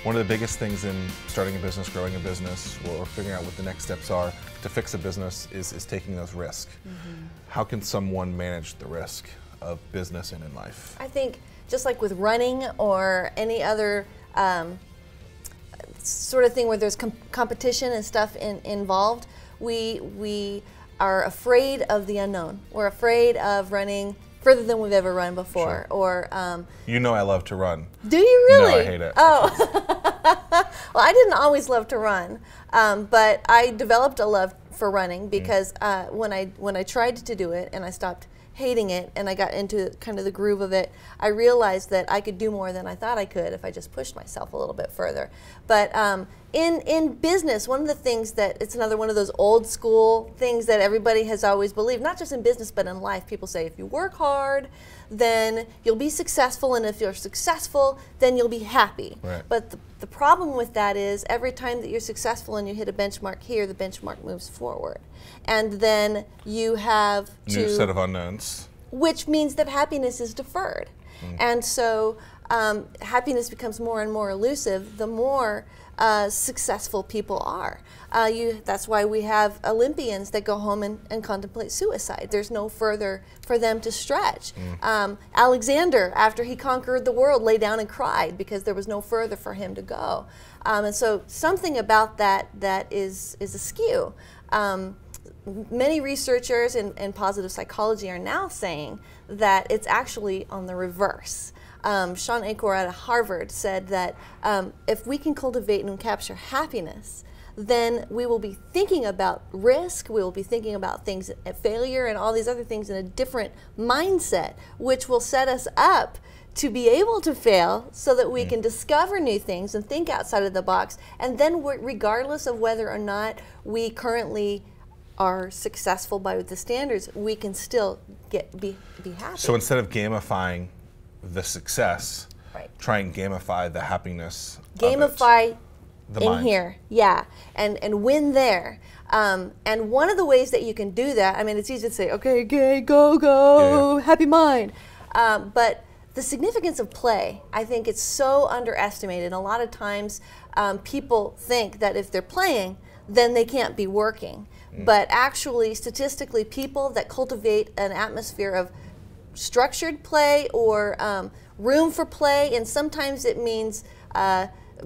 One of the biggest things in starting a business, growing a business, or figuring out what the next steps are to fix a business is taking those risks. How can someone manage the risk of business and in life? I think just like with running or any other sort of thing where there's competition and stuff involved, we are afraid of the unknown. We're afraid of running further than we've ever run before. Sure. Or you know I love to run. Do you really? No, I hate it. Oh, well, I didn't always love to run, but I developed a love for running because when I tried to do it and I stopped hating it and I got into kind of the groove of it, I realized that I could do more than I thought I could if I just pushed myself a little bit further. But in business, one of the things that, it's another one of those old school things that everybody has always believed, not just in business but in life. People say if you work hard, then you'll be successful, and if you're successful, then you'll be happy. Right. But the problem with that is every time that you're successful and you hit a benchmark here, the benchmark moves forward. And then you have to... New set of unknowns. Which means that happiness is deferred. And so happiness becomes more and more elusive the more successful people are. That's why we have Olympians that go home and contemplate suicide. There's no further for them to stretch. Alexander, after he conquered the world, lay down and cried because there was no further for him to go. And so something about that is askew. Many researchers in positive psychology are now saying that it's actually on the reverse. Sean Achor at Harvard said that if we can cultivate and capture happiness, then we will be thinking about risk, we will be thinking about things at failure and all these other things in a different mindset, which will set us up to be able to fail so that we can discover new things and think outside of the box. And then regardless of whether or not we currently are successful by the standards, we can still be happy. So instead of gamifying the success, right, try and gamify the happiness. Gamify the in mind. here, yeah, and win there. And one of the ways that you can do that, I mean, it's easy to say, okay, go, Yeah. happy mind. But the significance of play, I think it's so underestimated. A lot of times people think that if they're playing, then they can't be working. But actually, statistically, people that cultivate an atmosphere of structured play or room for play, and sometimes it means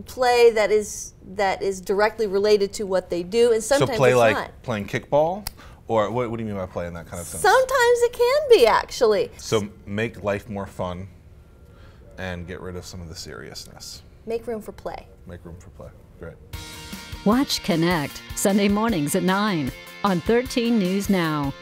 play that is directly related to what they do, and sometimes so play it's like not. Playing kickball, or what do you mean by play in that kind of sense? Sometimes it can be, actually. So make life more fun and get rid of some of the seriousness. Make room for play. Make room for play. Great. Watch Connect, Sunday mornings at 9 on 13 News Now.